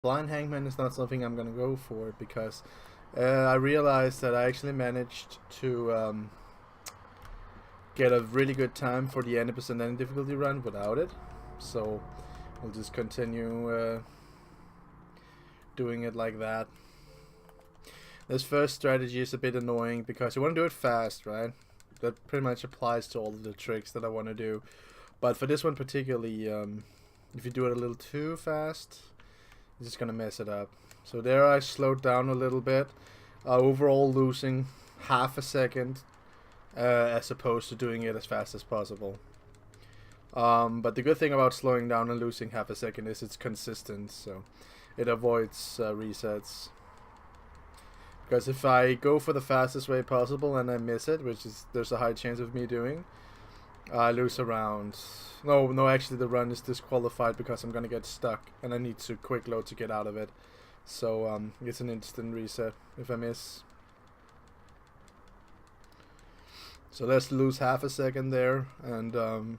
Blind Hangman is not something I'm gonna go for because I realized that I actually managed to get a really good time for the 90% any difficulty run without it. So we'll just continue doing it like that. This first strategy is a bit annoying because you want to do it fast, right? That pretty much applies to all of the tricks that I want to do. But for this one particularly, if you do it a little too fast, you're just gonna mess it up. So there I slowed down a little bit, overall losing half a second as opposed to doing it as fast as possible. But the good thing about slowing down and losing half a second is it's consistent, so it avoids resets. Because if I go for the fastest way possible and I miss it, which is there's a high chance of me doing, I lose a round. No, actually the run is disqualified because I'm gonna get stuck and I need to quick load to get out of it. So it's an instant reset if I miss. So let's lose half a second there and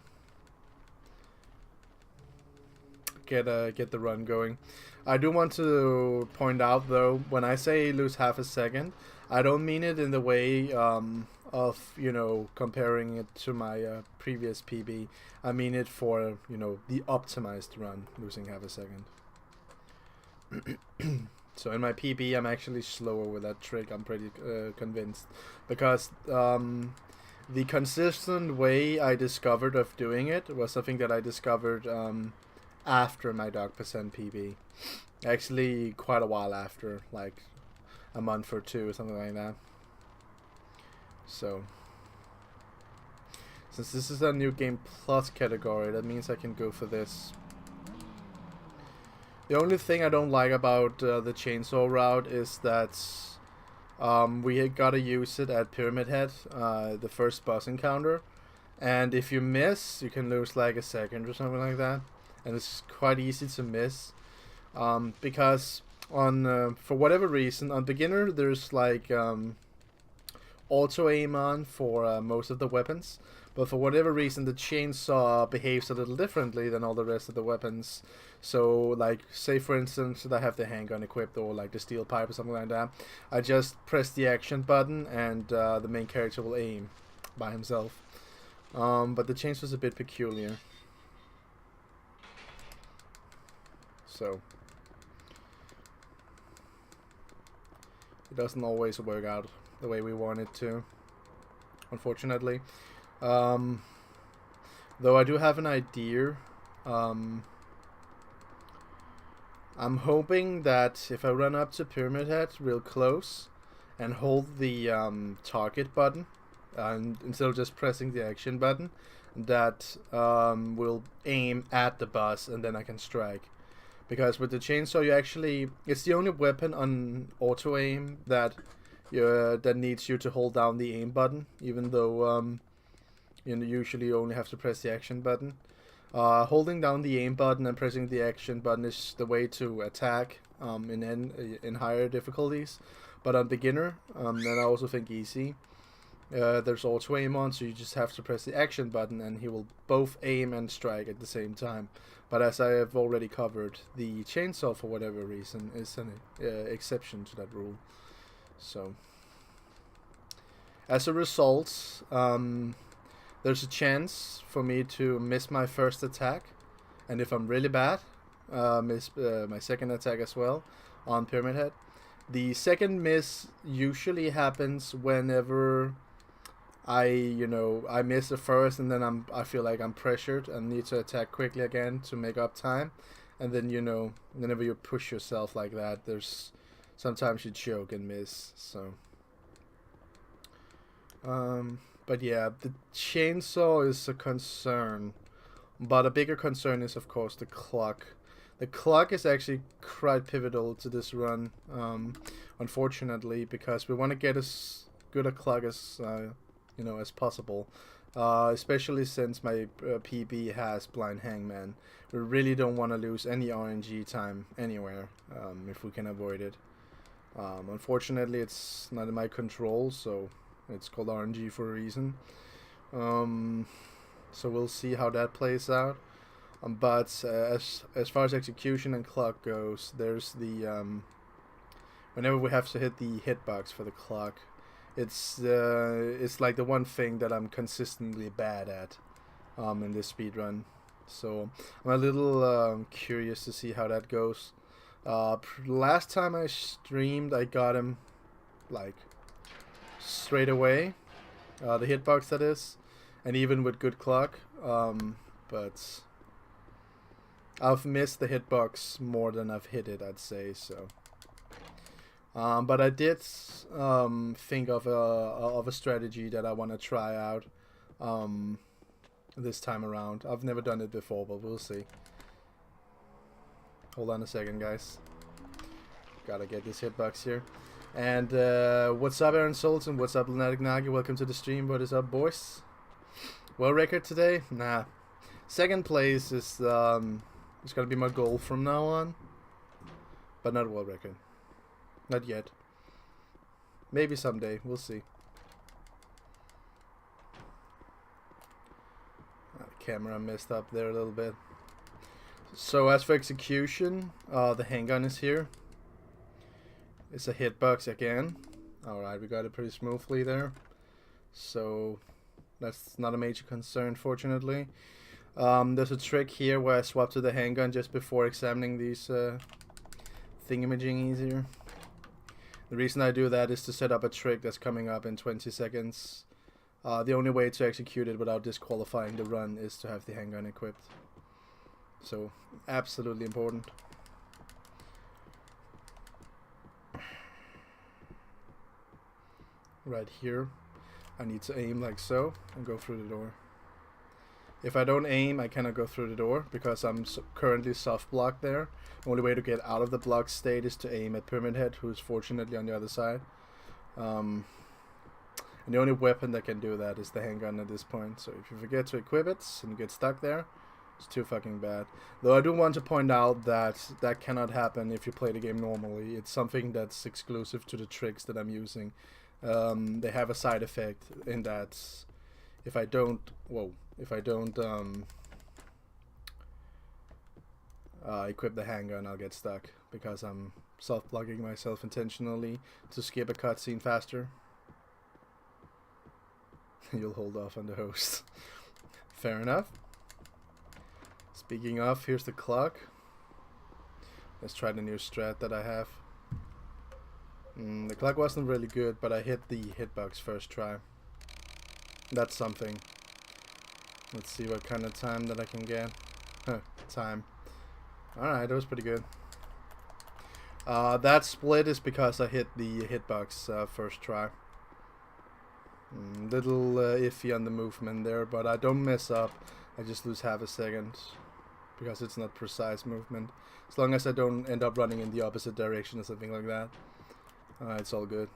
get the run going. I do want to point out though, when I say lose half a second, I don't mean it in the way of, you know, comparing it to my previous PB. I mean it for, you know, the optimized run, losing half a second. So in my PB, I'm actually slower with that trick. I'm pretty convinced because the consistent way I discovered of doing it was something that I discovered after my Dark Percent PB. Actually, quite a while after, like a month or two or something like that. So, since this is a new game plus category, that means I can go for this. The only thing I don't like about the chainsaw route is that we gotta use it at Pyramid Head, the first boss encounter. And if you miss, you can lose like a second or something like that. And it's quite easy to miss. Because on for whatever reason, on beginner there's like auto aim on for most of the weapons. But for whatever reason, the chainsaw behaves a little differently than all the rest of the weapons. So, like, say for instance that I have the handgun equipped or like the steel pipe or something like that. I just press the action button and the main character will aim by himself. But the chainsaw is a bit peculiar. So, it doesn't always work out the way we want it to, unfortunately. Though I do have an idea. I'm hoping that if I run up to Pyramid Head real close and hold the target button, and instead of just pressing the action button, that will aim at the boss and then I can strike. Because with the chainsaw, you actually, it's the only weapon on auto aim that that needs you to hold down the aim button, even though you usually only have to press the action button. Holding down the aim button and pressing the action button is the way to attack in higher difficulties. But on beginner, and I also think easy, there's auto aim on, so you just have to press the action button and he will both aim and strike at the same time. But as I have already covered, the chainsaw, for whatever reason, is an exception to that rule. So, as a result, there's a chance for me to miss my first attack, and if I'm really bad, miss my second attack as well on Pyramid Head. The second miss usually happens whenever I miss the first, and then I feel like I'm pressured and need to attack quickly again to make up time. And then whenever you push yourself like that, there's sometimes you choke and miss. So, but yeah, the chainsaw is a concern, but a bigger concern is of course the clock. The clock is actually quite pivotal to this run, unfortunately, because we want to get as good a clock as as possible, especially since my PB has Blind Hangman. We really don't want to lose any RNG time anywhere if we can avoid it. Unfortunately, it's not in my control, so it's called RNG for a reason. So we'll see how that plays out. But as far as execution and clock goes, there's the as far as execution and clock goes, there's the whenever we have to hit the hitbox for the clock, it's like the one thing that I'm consistently bad at in this speed run. So I'm a little curious to see how that goes. Last time I streamed, I got him like straight away, the hitbox that is, and even with good clock. But I've missed the hitbox more than I've hit it, I'd say. So, but I did think of a strategy that I want to try out this time around. I've never done it before, but we'll see. Hold on a second, guys. Gotta get this hitbox here. And what's up, Aaron Sultan? What's up, Lunatic Nagi? Welcome to the stream. What is up, boys? World record today? Nah. Second place is it's gonna be my goal from now on. But not world record. Not yet. Maybe someday. We'll see. The camera messed up there a little bit. So as for execution, the handgun is here. It's a hitbox again. Alright, we got it pretty smoothly there. So that's not a major concern, fortunately. There's a trick here where I swap to the handgun just before examining these thingamajiggies here. The reason I do that is to set up a trick that's coming up in 20 seconds. The only way to execute it without disqualifying the run is to have the handgun equipped. So, absolutely important. Right here, I need to aim like so and go through the door. If I don't aim, I cannot go through the door because I'm currently soft blocked there. The only way to get out of the block state is to aim at Pyramid Head, who is fortunately on the other side. And the only weapon that can do that is the handgun at this point. So if you forget to equip it and you get stuck there, it's too fucking bad. Though I do want to point out that that cannot happen if you play the game normally. It's something that's exclusive to the tricks that I'm using. They have a side effect in that if I don't equip the handgun, I'll get stuck because I'm self-plugging myself intentionally to skip a cutscene faster. You'll hold off on the host. Fair enough. Speaking of, here's the clock. Let's try the new strat that I have. The clock wasn't really good, but I hit the hitbox first try. That's something. Let's see what kind of time that I can get. Time. Alright, that was pretty good. That split is because I hit the hitbox first try. Little iffy on the movement there, but I don't mess up. I just lose half a second because it's not precise movement. As long as I don't end up running in the opposite direction or something like that, it's all good.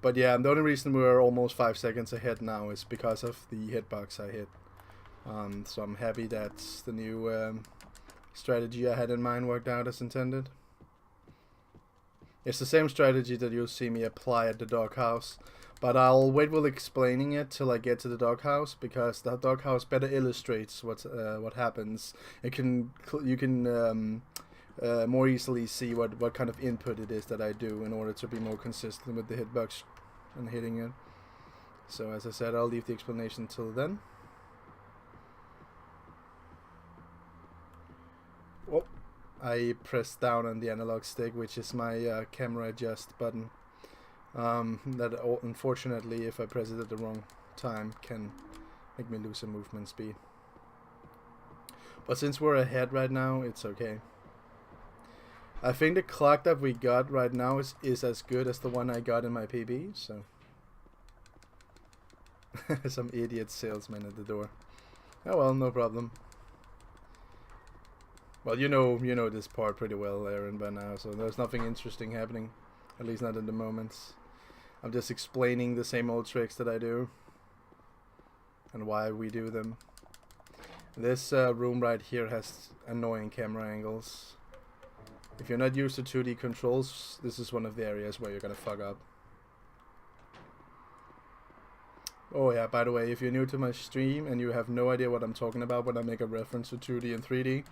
But yeah, the only reason we're almost 5 seconds ahead now is because of the hitbox I hit. So I'm happy that the new strategy I had in mind worked out as intended. It's the same strategy that you'll see me apply at the doghouse, but I'll wait with explaining it till I get to the doghouse because the doghouse better illustrates what happens. You can more easily see what kind of input it is that I do in order to be more consistent with the hitbox and hitting it. So as I said, I'll leave the explanation till then. Oh, I pressed down on the analog stick, which is my camera adjust button. That unfortunately, if I press it at the wrong time, can make me lose some movement speed. But since we're ahead right now, it's okay. I think the clock that we got right now is as good as the one I got in my PB, so. Some idiot salesman at the door. Oh well, no problem. Well, you know this part pretty well, Aaron, by now, so there's nothing interesting happening. At least not in the moment. I'm just explaining the same old tricks that I do. And why we do them. This room right here has annoying camera angles. If you're not used to 2D controls, this is one of the areas where you're gonna fuck up. Oh yeah, by the way, if you're new to my stream and you have no idea what I'm talking about when I make a reference to 2D and 3D,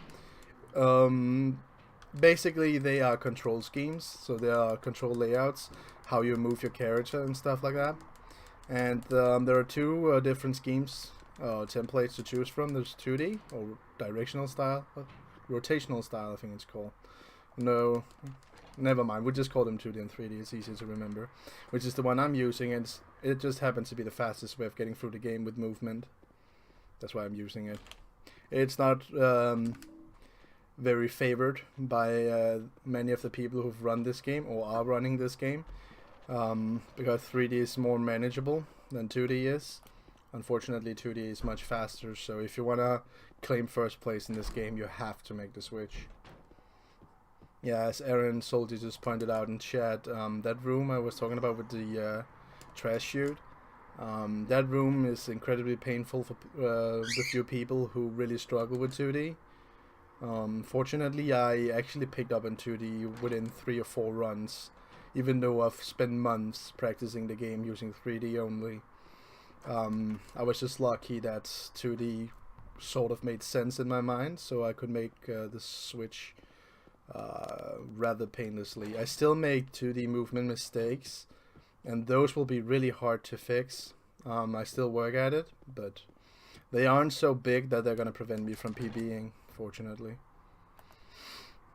basically they are control schemes, so they are control layouts, how you move your character and stuff like that. And there are two different schemes, templates to choose from. There's 2D, or directional style, rotational style I think it's called. No, never mind, we'll just call them 2D and 3D, it's easier to remember. Which is the one I'm using, and it just happens to be the fastest way of getting through the game with movement. That's why I'm using it. It's not very favored by many of the people who've run this game, or are running this game. Because 3D is more manageable than 2D is. Unfortunately, 2D is much faster, so if you want to claim first place in this game, you have to make the switch. Yeah, as Aaron Soldier just pointed out in chat, that room I was talking about with the trash chute, that room is incredibly painful for the few people who really struggle with 2D. Fortunately, I actually picked up in 2D within 3 or 4 runs, even though I've spent months practicing the game using 3D only. I was just lucky that 2D sort of made sense in my mind, so I could make the switch rather painlessly. I still make 2D movement mistakes, and those will be really hard to fix. I still work at it, but they aren't so big that they're gonna prevent me from PBing, fortunately.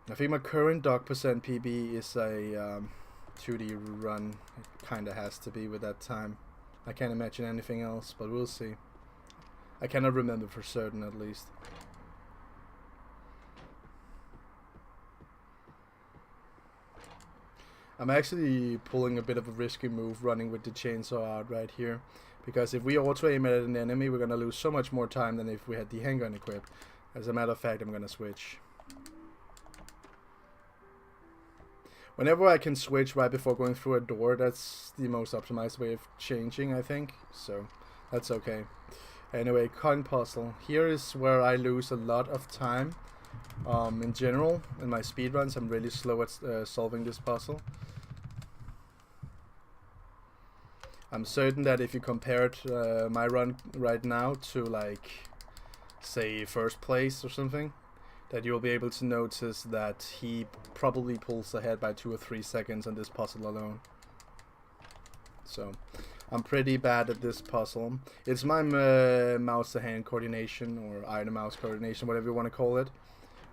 I think my current dog percent PB is a 2D run. It kinda has to be with that time. I can't imagine anything else, but we'll see. I cannot remember for certain, at least. I'm actually pulling a bit of a risky move running with the chainsaw out right here, because if we auto-aim at an enemy, we're gonna lose so much more time than if we had the handgun equipped. As a matter of fact, I'm gonna switch. Whenever I can switch right before going through a door, that's the most optimized way of changing, I think, so that's okay. Anyway, coin puzzle. Here is where I lose a lot of time. In general, in my speedruns, I'm really slow at solving this puzzle. I'm certain that if you compared my run right now to, like, say, first place or something, that you'll be able to notice that he probably pulls ahead by 2 or 3 seconds on this puzzle alone. So, I'm pretty bad at this puzzle. It's my mouse-to-hand coordination, or eye-to-mouse coordination, whatever you want to call it.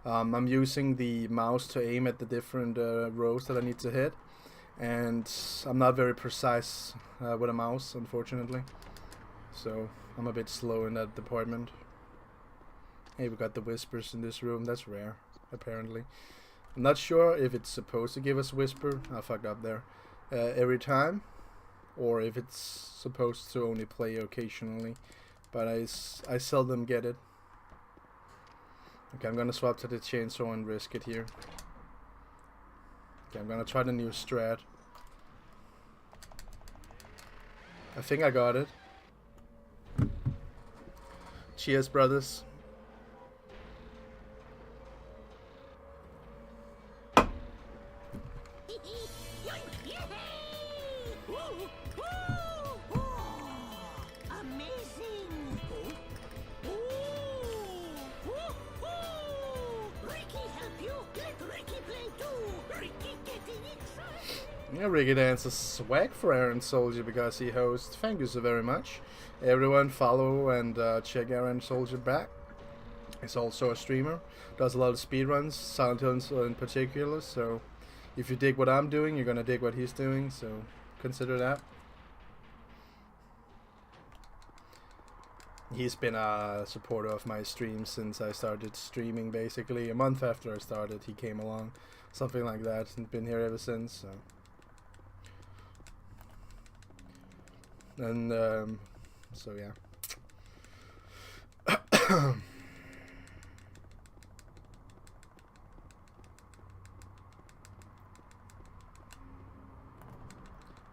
I'm using the mouse to aim at the different rows that I need to hit, and I'm not very precise with a mouse, unfortunately. So I'm a bit slow in that department. Hey, we got the whispers in this room. That's rare, apparently. I'm not sure if it's supposed to give us whisper. I fucked up there. Every time, or if it's supposed to only play occasionally, but I seldom get it. Okay, I'm gonna swap to the chainsaw and risk it here. Okay, I'm gonna try the new strat. I think I got it. Cheers, brothers. Yeah, Ricky Dance is swag for Aaron Soldier because he hosts. Thank you so very much. Everyone follow and check Aaron Soldier back. He's also a streamer. Does a lot of speedruns, Silent Hills in particular. So if you dig what I'm doing, you're gonna dig what he's doing. So consider that. He's been a supporter of my streams since I started streaming, basically. A month after I started, he came along. Something like that, and been here ever since. So. And so yeah.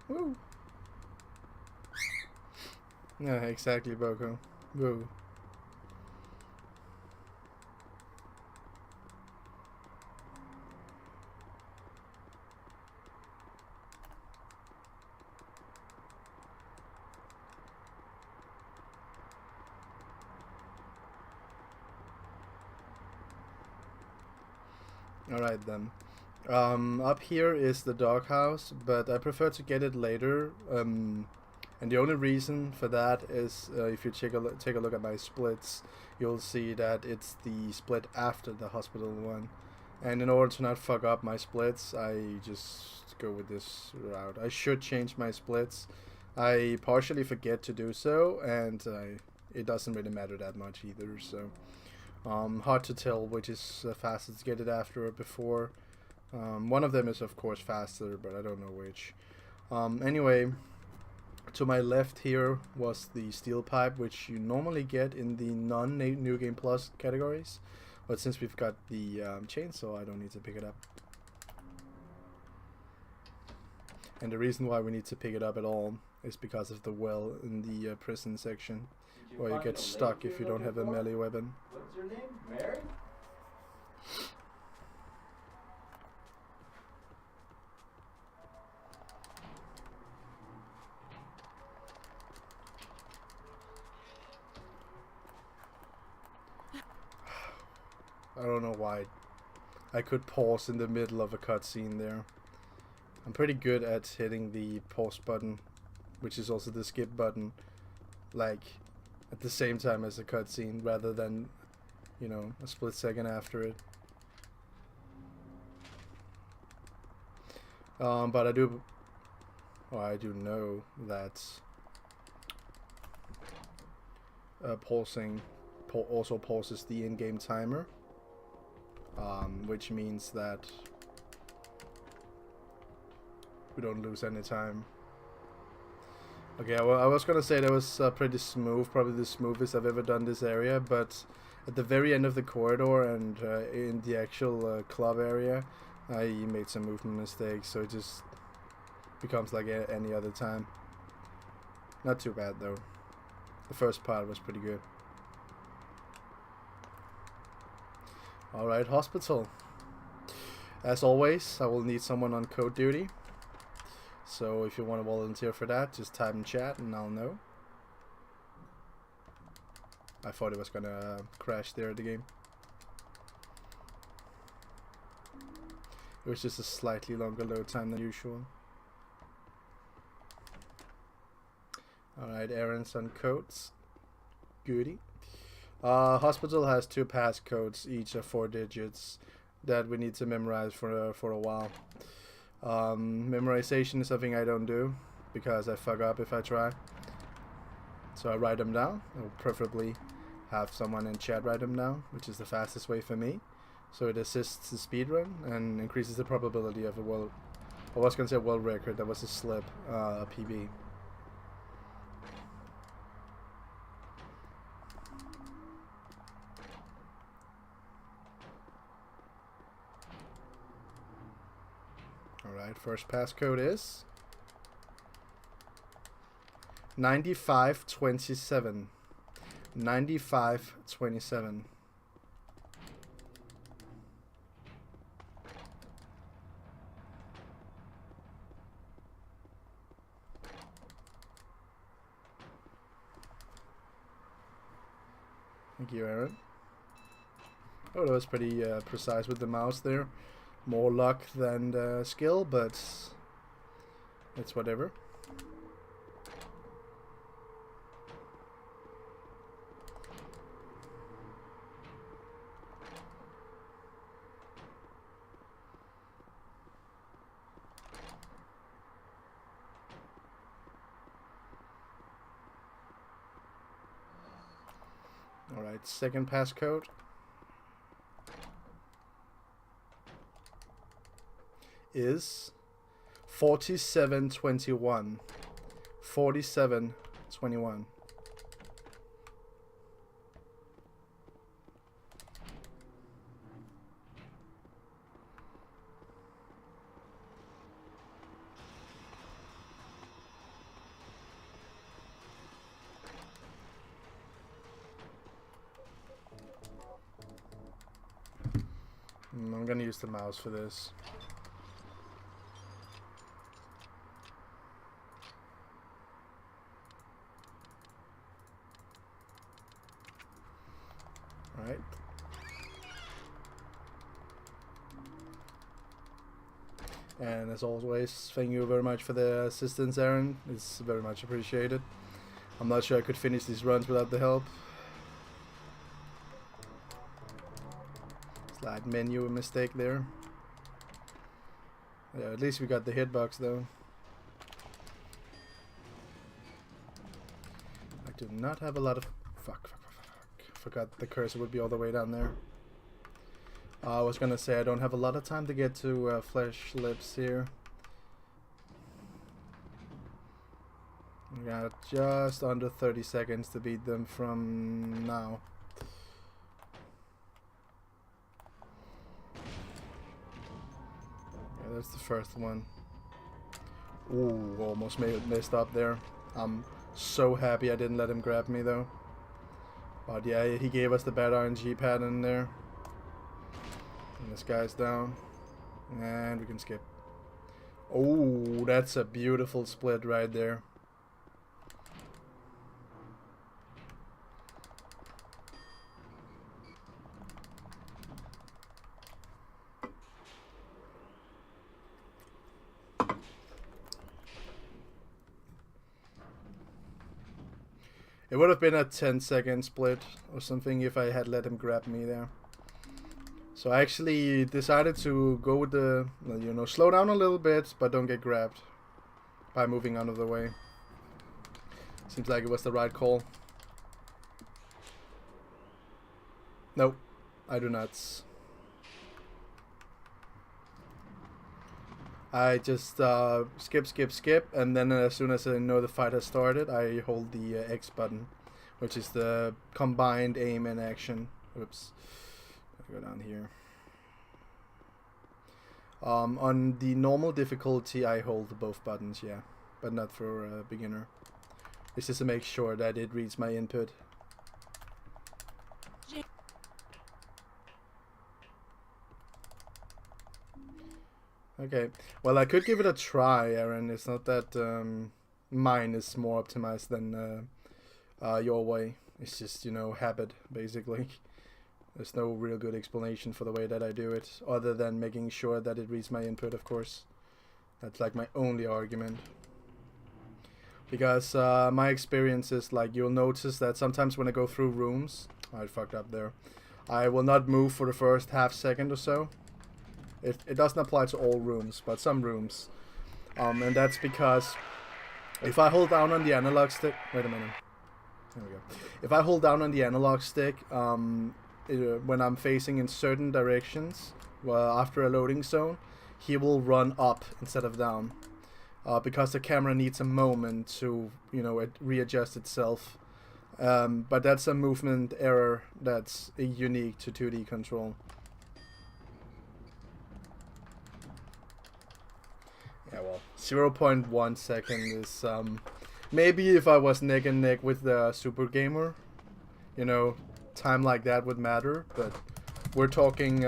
Woo. Yeah, exactly, Boko. Woo. Alright then. Up here is the doghouse, but I prefer to get it later. And the only reason for that is if you take a look at my splits, you'll see that it's the split after the hospital one. And in order to not fuck up my splits, I just go with this route. I should change my splits. I partially forget to do so, and it doesn't really matter that much either. So hard to tell which is fastest to get it after or before. One of them is of course faster, but I don't know which. Anyway, to my left here was the steel pipe, which you normally get in the non-New Game Plus categories. But since we've got the chainsaw, I don't need to pick it up. And the reason why we need to pick it up at all is because of the well in the prison section, where you get stuck if you don't have a melee weapon. What's your name? Mary? I don't know why I could pause in the middle of a cutscene there. I'm pretty good at hitting the pause button, which is also the skip button, like at the same time as a cutscene rather than, you know, a split second after it. But I do know that pausing also pauses the in-game timer. Which means that we don't lose any time. Okay, well, I was gonna say that was pretty smooth, probably the smoothest I've ever done this area, but at the very end of the corridor and in the actual club area, I made some movement mistakes, so it just becomes like any other time. Not too bad though. The first part was pretty good. Alright, hospital. As always, I will need someone on code duty. So if you want to volunteer for that, just type in chat and I'll know. I thought it was gonna crash there at the game. It was just a slightly longer load time than usual. Alright, errands on codes. Goody. Hospital has 2 passcodes, each of 4 digits, that we need to memorize for a while. Memorization is something I don't do because I fuck up if I try. So I write them down. I'll preferably have someone in chat write them down, which is the fastest way for me. So it assists the speedrun and increases the probability of a world. I was gonna say world record. That was a slip, a PB. Alright, first passcode is 9527. 9527. Thank you, Aaron. Oh, that was pretty precise with the mouse there. More luck than skill, but it's whatever. Alright, second passcode is 4721. 4721. I'm gonna use the mouse for this. Alright. And as always, thank you very much for the assistance, Aaron. It's very much appreciated. I'm not sure I could finish these runs without the help. Slide menu mistake there. Yeah, at least we got the hitbox though. I do not have a lot of... Fuck. Forgot the cursor would be all the way down there. I was gonna say I don't have a lot of time to get to Flesh Lips here. We got just under 30 seconds to beat them from now. Yeah, that's the first one. Ooh, almost messed up there. I'm so happy I didn't let him grab me though. But yeah, he gave us the bad RNG pattern there. And this guy's down. And we can skip. Oh, that's a beautiful split right there. It would have been a 10-second split or something if I had let him grab me there. So I actually decided to go with the, you know, slow down a little bit, but don't get grabbed by moving out of the way. Seems like it was the right call. Nope, I do not. I just skip, and then as soon as I know the fight has started, I hold the X button, which is the combined aim and action. Oops. Go down here. On the normal difficulty, I hold both buttons, yeah, but not for a beginner. It's just to make sure that it reads my input. Okay, well I could give it a try, Aaron. It's not that mine is more optimized than your way. It's just, you know, habit, basically. There's no real good explanation for the way that I do it, other than making sure that it reads my input, of course. That's like my only argument. Because my experience is, like, you'll notice that sometimes when I go through rooms, I fucked up there, I will not move for the first half second or so. It doesn't apply to all rooms, but some rooms. And that's because if I hold down on the analog stick... Wait a minute. There we go. If I hold down on the analog stick, when I'm facing in certain directions, well, after a loading zone, he will run up instead of down. Because the camera needs a moment to, you know, readjust itself. But that's a movement error that's unique to 2D control. Yeah, well, 0.1 second is, maybe if I was neck and neck with the Super Gamer, you know, time like that would matter, but we're talking,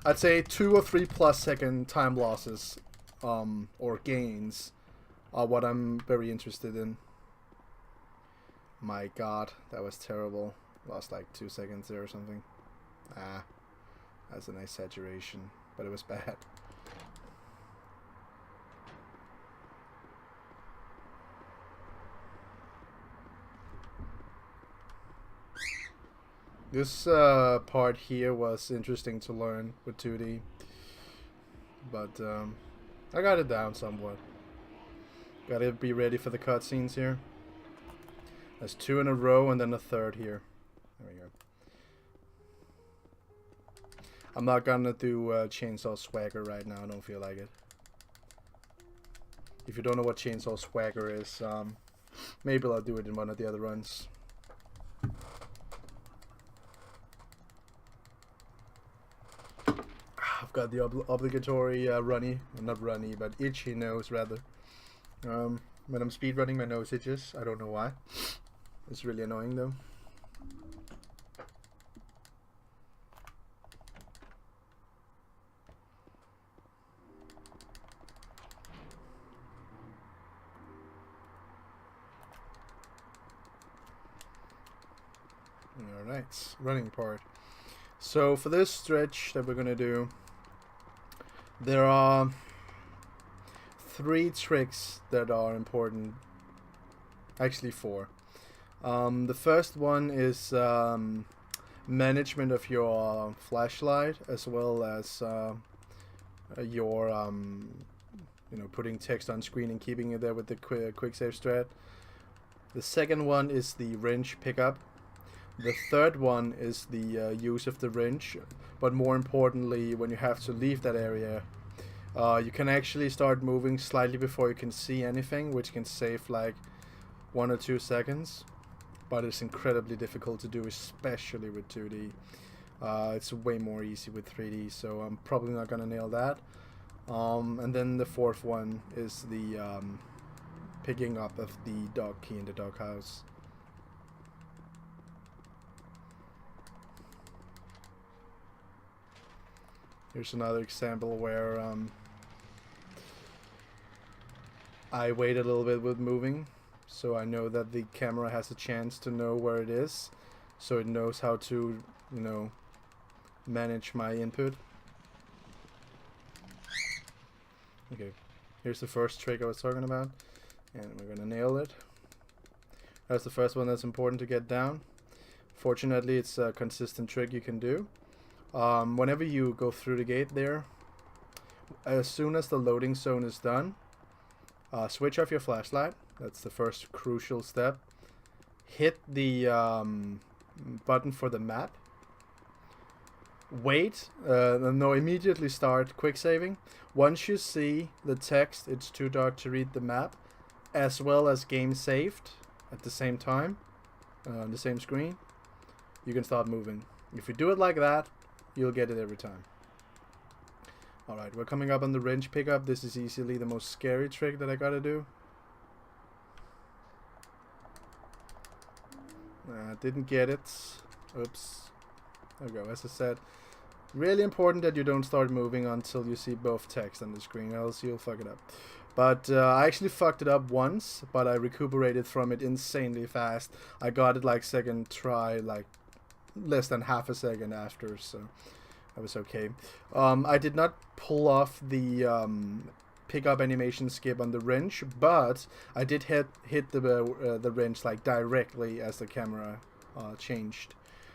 I'd say 2 or 3 plus second time losses, or gains, are what I'm very interested in. My god, that was terrible. Lost like 2 seconds there or something. Ah, that's an exaggeration, but it was bad. This part here was interesting to learn with 2D, but I got it down somewhat. Gotta be ready for the cutscenes here. There's 2 in a row and then a third here. There we go. I'm not gonna do Chainsaw Swagger right now, I don't feel like it. If you don't know what Chainsaw Swagger is, maybe I'll do it in one of the other runs. I've got the obligatory runny, not runny, but itchy nose rather. When I'm speedrunning, my nose itches. I don't know why. It's really annoying though. Alright, running part. So for this stretch that we're gonna do, There are 3 tricks that are important. Actually 4. The first one is management of your flashlight, as well as your putting text on screen and keeping it there with the quick save strat. The second one is the wrench pickup. The third one is the use of the wrench, but more importantly, when you have to leave that area, you can actually start moving slightly before you can see anything, which can save like 1 or 2 seconds, but it's incredibly difficult to do, especially with 2D. It's way more easy with 3D, so I'm probably not gonna nail that. And then the fourth one is the picking up of the dog key in the doghouse. Here's another example where I wait a little bit with moving, so I know that the camera has a chance to know where it is, so it knows how to, manage my input. Okay, here's the first trick I was talking about, and we're gonna nail it. That's the first one that's important to get down. Fortunately, it's a consistent trick you can do. Whenever you go through the gate there, as soon as the loading zone is done, switch off your flashlight. That's the first crucial step. Hit the button for the map. Wait, immediately start quick saving. Once you see the text, it's too dark to read the map, as well as game saved at the same time, on the same screen, you can start moving. If you do it like that, you'll get it every time. Alright, we're coming up on the wrench pickup. This is easily the most scary trick that I gotta do. Didn't get it. Oops. There we go. As I said, really important that you don't start moving until you see both text on the screen, else you'll fuck it up. But I actually fucked it up once, but I recuperated from it insanely fast. I got it like second try, like less than half a second after, so that was okay. I did not pull off the pickup animation skip on the wrench, but I did hit the wrench like directly as the camera changed,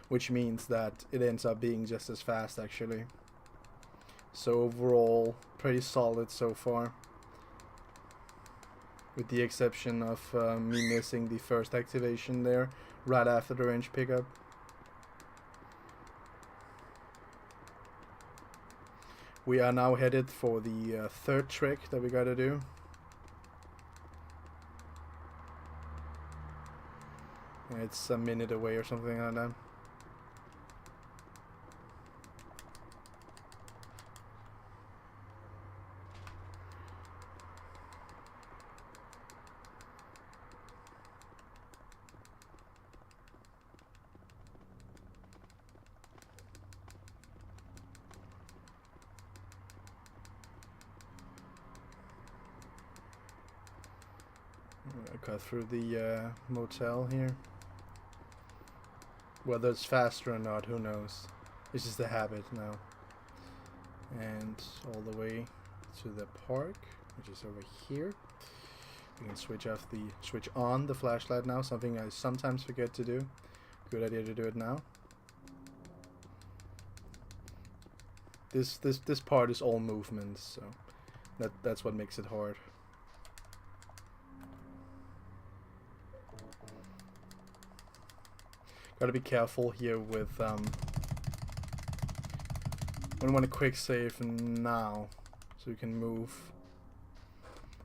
which means that it ends up being just as fast actually. So overall, pretty solid so far, with the exception of me missing the first activation there right after the wrench pickup. We are now headed for the third trick that we gotta do. It's a minute away or something like that. Cut through the motel here. Whether it's faster or not, who knows? It's just a habit now. And all the way to the park, which is over here. We can switch on the flashlight now, something I sometimes forget to do. Good idea to do it now. This part is all movements, so that's what makes it hard. Gotta be careful here with I want to quick save now so you can move.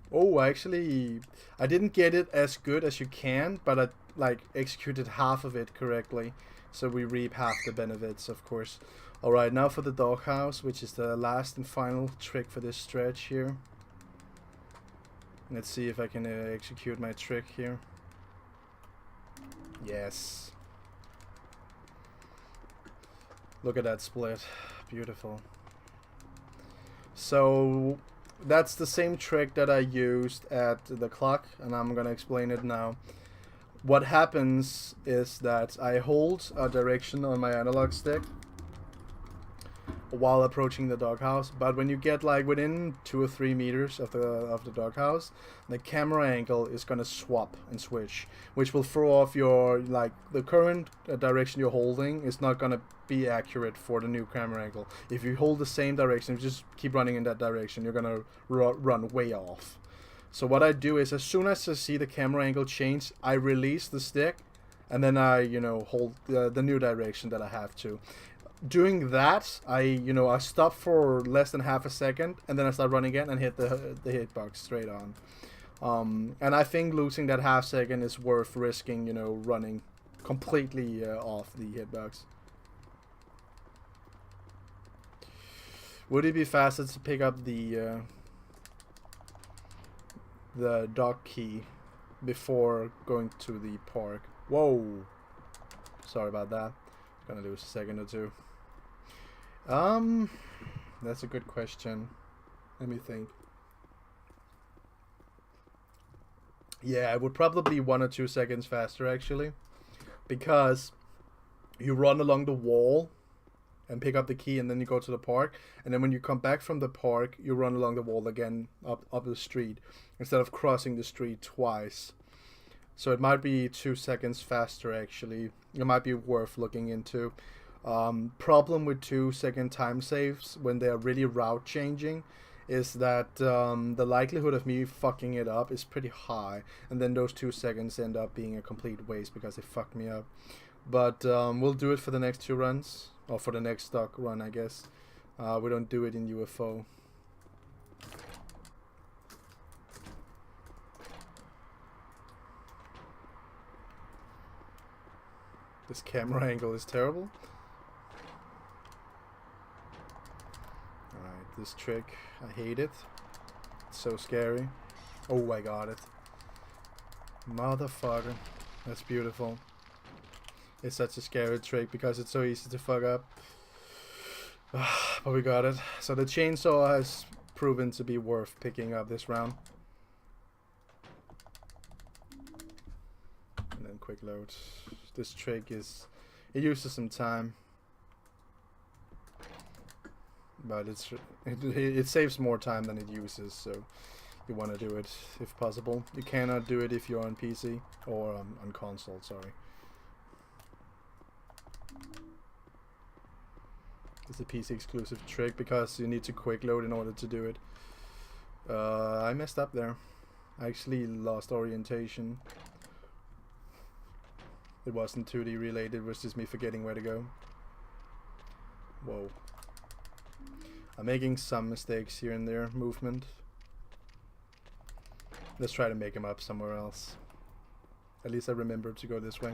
Oh, actually I didn't get it as good as you can, but I like executed half of it correctly, so we reap half the benefits, of course. Alright, now for the doghouse, which is the last and final trick for this stretch here. Let's see if I can execute my trick here. Yes. Look at that split. Beautiful. So that's the same trick that I used at the clock, and I'm gonna explain it now. What happens is that I hold a direction on my analog stick, while approaching the doghouse. But when you get like within 2 or 3 meters of the doghouse, the camera angle is gonna swap and switch, which will throw off your like the current direction you're holding is not gonna be accurate for the new camera angle. If you hold the same direction, just keep running in that direction, you're gonna run way off. So what I do is, as soon as I see the camera angle change, I release the stick, and then I, hold the new direction that I have to. Doing that, I stop for less than half a second, and then I start running again and hit the hitbox straight on. And I think losing that half second is worth risking, running completely off the hitbox. Would it be faster to pick up the dock key before going to the park? Whoa, sorry about that. Gonna lose a second or two. That's a good question. Let me think. Yeah, it would probably be 1 or 2 seconds faster actually, because you run along the wall and pick up the key, and then you go to the park, and then when you come back from the park, you run along the wall again up the street instead of crossing the street twice. So it might be 2 seconds faster actually. It might be worth looking into. Problem with 2-second time saves when they are really route changing is that the likelihood of me fucking it up is pretty high, and then those 2 seconds end up being a complete waste because they fucked me up. But we'll do it for the next 2 runs, or for the next stock run, I guess. We don't do it in UFO. This camera angle is terrible. Alright, this trick, I hate it. It's so scary. Oh, I got it. Motherfucker. That's beautiful. It's such a scary trick because it's so easy to fuck up. But we got it. So the chainsaw has proven to be worth picking up this round. And then quick load. This trick it uses some time, but it saves more time than it uses, so you want to do it if possible. You cannot do it if you're on PC or on console, sorry. It's a PC exclusive trick because you need to quick load in order to do it. I messed up there. I actually lost orientation. It wasn't 2D related, it was just me forgetting where to go. Whoa. I'm making some mistakes here and there, movement. Let's try to make them up somewhere else. At least I remember to go this way.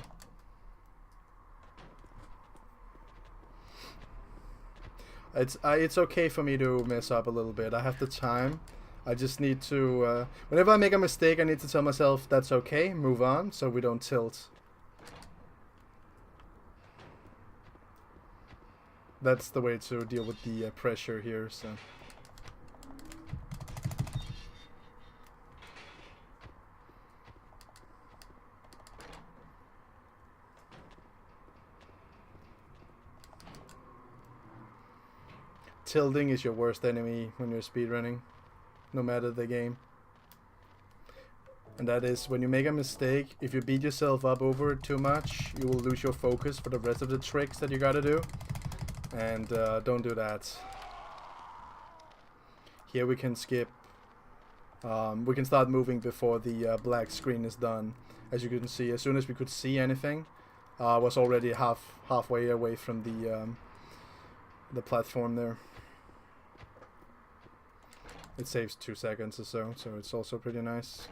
It's okay for me to mess up a little bit. I have the time. I just need to... whenever I make a mistake, I need to tell myself that's okay, move on, so we don't tilt. That's the way to deal with the pressure here, so... Tilting is your worst enemy when you're speedrunning, no matter the game. And that is, when you make a mistake, if you beat yourself up over it too much, you will lose your focus for the rest of the tricks that you gotta do. And don't do that. Here we can skip. We can start moving before the black screen is done. As you can see, as soon as we could see anything, was already halfway away from the platform there. It saves 2 seconds or so, so it's also pretty nice.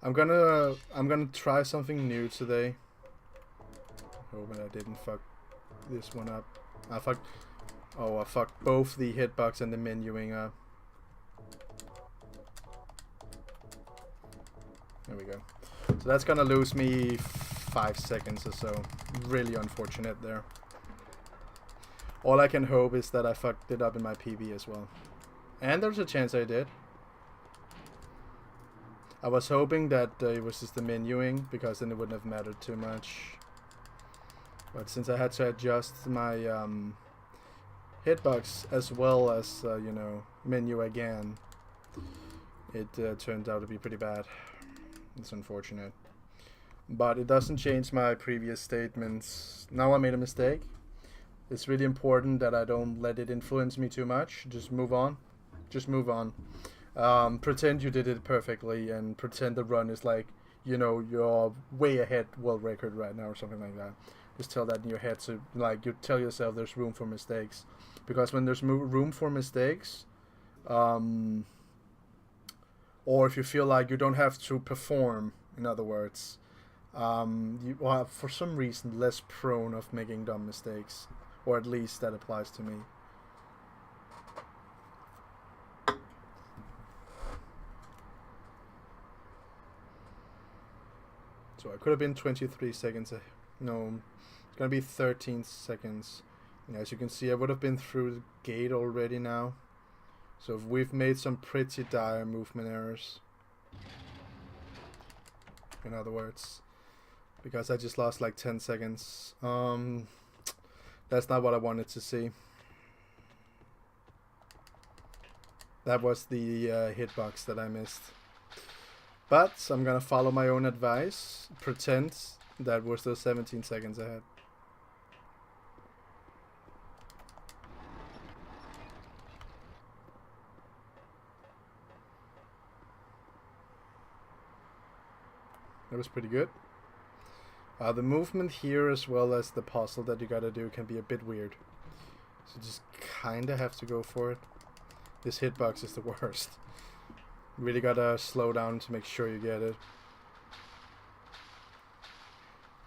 I'm gonna try something new today. Hoping I didn't fuck this one up. I fucked both the hitbox and the menuing up. There we go. So that's gonna lose me 5 seconds or so. Really unfortunate there. All I can hope is that I fucked it up in my PB as well. And there's a chance I did. I was hoping that it was just the menuing, because then it wouldn't have mattered too much. But since I had to adjust my hitbox as well as, you know, menu again, it turned out to be pretty bad. It's unfortunate. But it doesn't change my previous statements. Now I made a mistake. It's really important that I don't let it influence me too much. Just move on. Just move on. Pretend you did it perfectly, and pretend the run is like, you know, you're way ahead world record right now or something like that. Just tell that in your head, so like you tell yourself there's room for mistakes, because when there's room for mistakes, or if you feel like you don't have to perform, in other words, you are for some reason less prone of making dumb mistakes, or at least that applies to me. So I could have been 23 seconds. No, it's gonna be 13 seconds. And as you can see, I would have been through the gate already now. So we've made some pretty dire movement errors. In other words, because I just lost like 10 seconds. That's not what I wanted to see. That was the hitbox that I missed. But I'm gonna follow my own advice. Pretend that we're still 17 seconds ahead. That was pretty good. The movement here, as well as the puzzle that you gotta do, can be a bit weird. So just kinda have to go for it. This hitbox is the worst. Really gotta slow down to make sure you get it.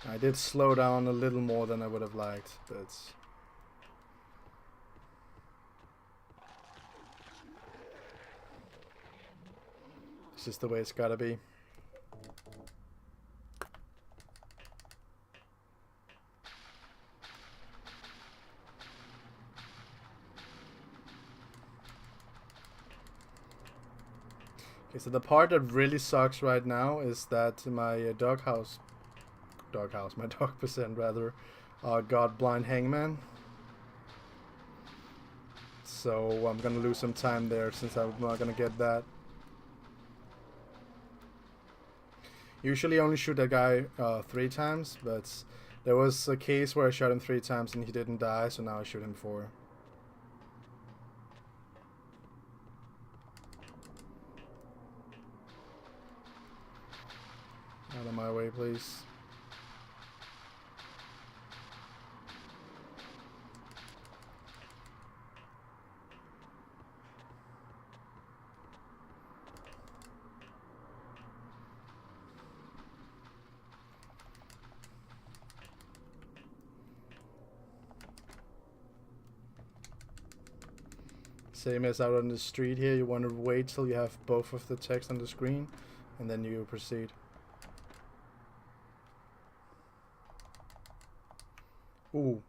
I did slow down a little more than I would have liked, but it's just the way it's gotta be. Okay, so the part that really sucks right now is that my my dog percent rather, got blind hangman. So I'm gonna lose some time there since I'm not gonna get that. Usually I only shoot that guy 3 times, but there was a case where I shot him 3 times and he didn't die, so now I shoot him 4. Out of my way, please. Same as out on the street here, you want to wait till you have both of the text on the screen, and then you proceed. Ooh,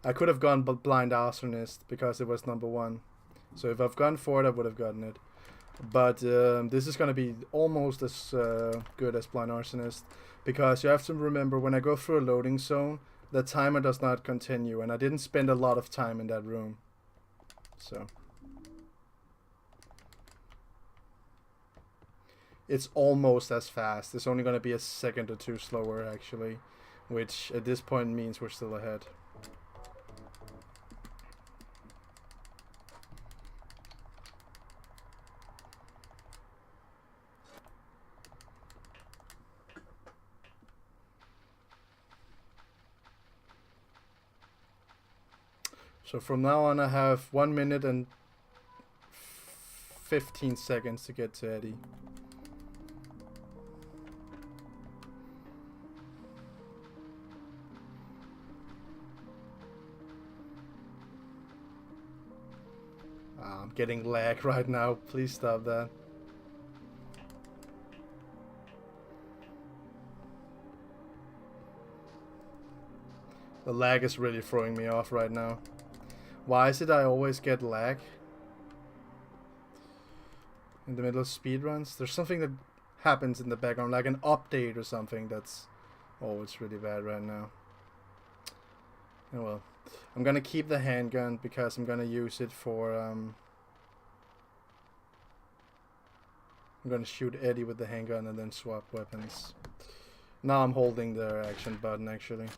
I could have gone blind arsonist because it was number 1. So if I've gone for it, I would have gotten it. But this is going to be almost as good as blind arsonist, because you have to remember, when I go through a loading zone, the timer does not continue, and I didn't spend a lot of time in that room. So it's almost as fast. It's only going to be a second or 2 slower, actually, which at this point means we're still ahead. So from now on I have 1 minute and 15 seconds to get to Eddie. I'm getting lag right now. Please stop that. The lag is really throwing me off right now. Why is it I always get lag in the middle of speedruns? There's something that happens in the background, like an update or something. That's, oh, it's really bad right now. Oh well, I'm gonna keep the handgun because I'm gonna use it for I'm gonna shoot Eddie with the handgun and then swap weapons. Now I'm holding the action button actually,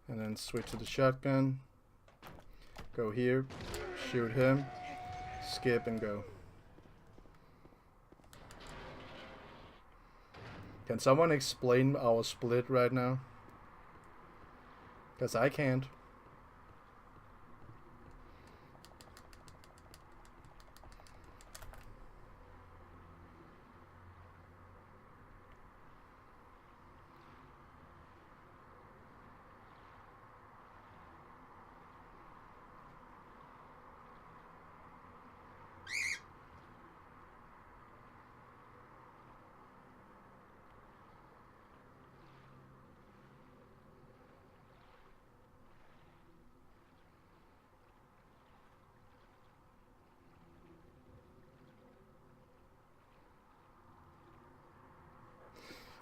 and then switch to the shotgun. Go here, shoot him, skip and go. Can someone explain our split right now? Because I can't.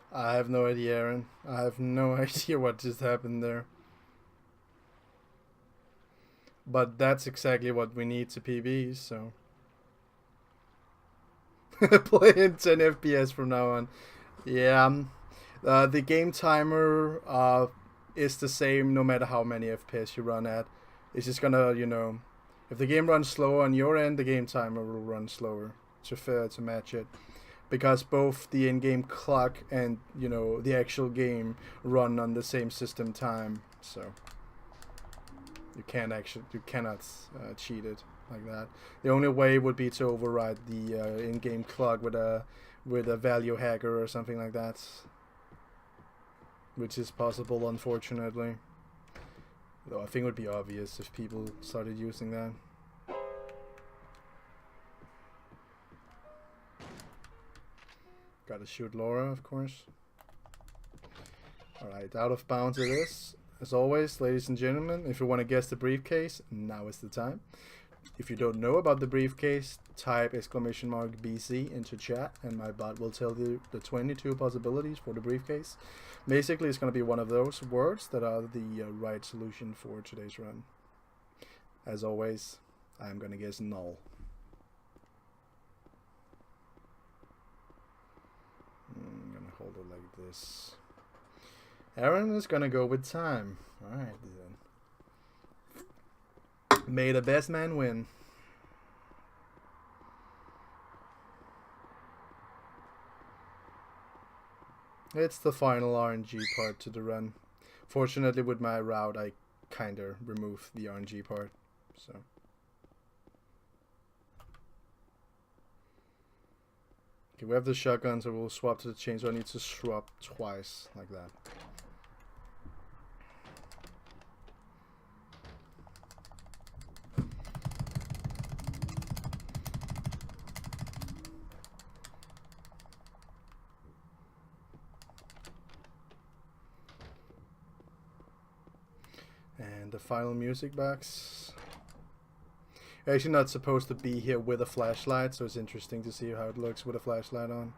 I have no idea, Aaron. I have no idea what just happened there. But that's exactly what we need to PB, so. Playing 10 FPS from now on. Yeah, the game timer is the same no matter how many FPS you run at. It's just gonna, you know, if the game runs slower on your end, the game timer will run slower to match it. Because both the in-game clock and, you know, the actual game run on the same system time, so you cannot cheat it like that. The only way would be to override the in-game clock with a value hacker or something like that, which is possible, unfortunately. Though I think it would be obvious if people started using that. Gotta shoot Laura, of course. Alright, out of bounds it is. As always, ladies and gentlemen, if you want to guess the briefcase, now is the time. If you don't know about the briefcase, type !BC into chat and my bot will tell you the 22 possibilities for the briefcase. Basically, it's going to be one of those words that are the right solution for today's run. As always, I'm going to guess null. I'm going to hold it like this. Aaron is going to go with time. Alright then. May the best man win. It's the final RNG part to the run. Fortunately with my route I kinda removed the RNG part. So okay, we have the shotgun, so we'll swap to the chainsaw. I need to swap twice like that. And the final music box. You're actually not supposed to be here with a flashlight, so it's interesting to see how it looks with a flashlight on.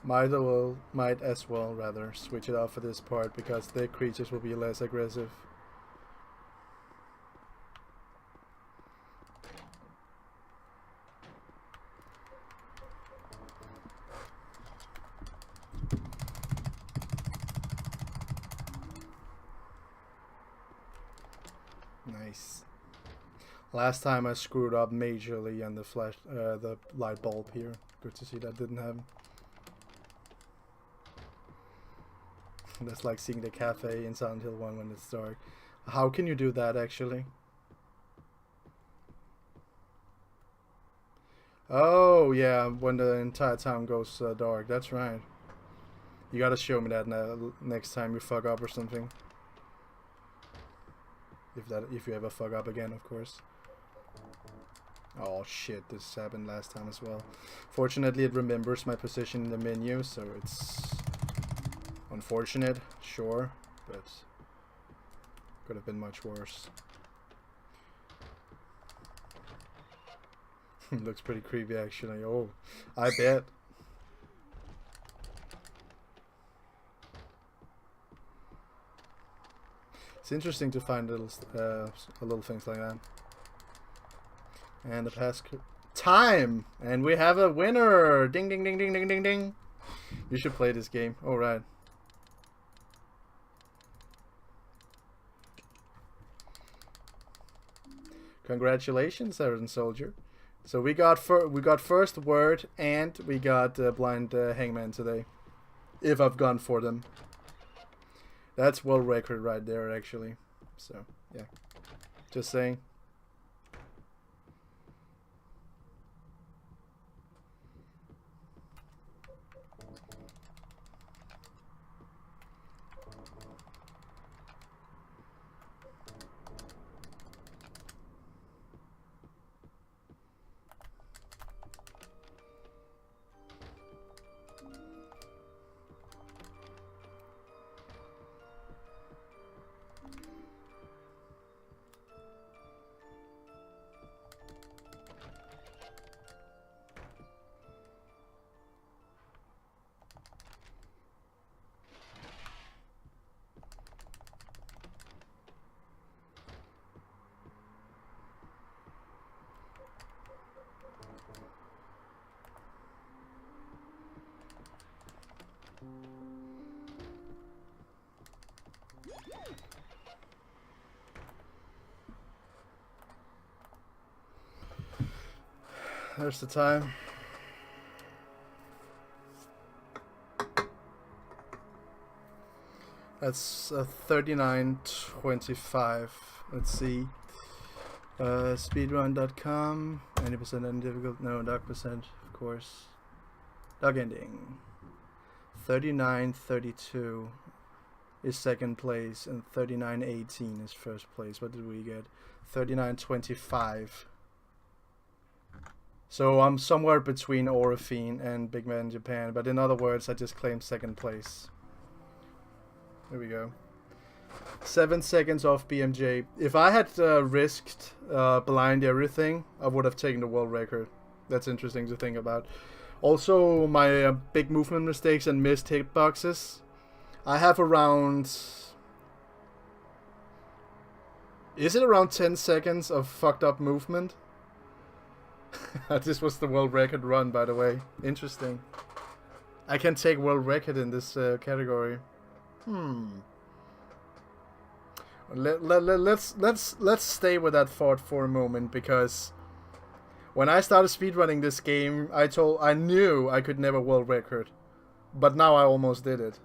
Might as well rather switch it off for this part because the creatures will be less aggressive. Nice. Last time I screwed up majorly on the light bulb here. Good to see that didn't happen. That's like seeing the cafe in Silent Hill 1 when it's dark. How can you do that actually? Oh yeah, when the entire town goes dark. That's right. You gotta show me that next time you fuck up or something. If you ever fuck up again, of course. Oh shit, this happened last time as well. Fortunately, it remembers my position in the menu, so it's Unfortunate, sure, but could have been much worse. Looks pretty creepy actually. Oh, I bet. It's interesting to find little things like that. And the pass time, and we have a winner. Ding ding ding ding ding ding ding. You should play this game. All right. Congratulations, Iron Soldier. So we got first word and we got blind hangman today. If I've gone for them. That's world record right there, actually. So, yeah. Just saying. There's the time. That's 39:25. Let's see. Speedrun.com. 90% undifficult. No, dark percent, of course. Dog ending. 39:32 is second place, and 39:18 is first place. What did we get? 39:25. So I'm somewhere between Orofine and Big Man Japan, but in other words, I just claimed second place. There we go. 7 seconds off BMJ. If I had risked blind everything, I would have taken the world record. That's interesting to think about. Also, my big movement mistakes and missed hitboxes. I have around... Is it around 10 seconds of fucked up movement? This was the world record run, by the way. Interesting. I can take world record in this category. Let's stay with that thought for a moment, because when I started speedrunning this game, I knew I could never world record, but now I almost did it.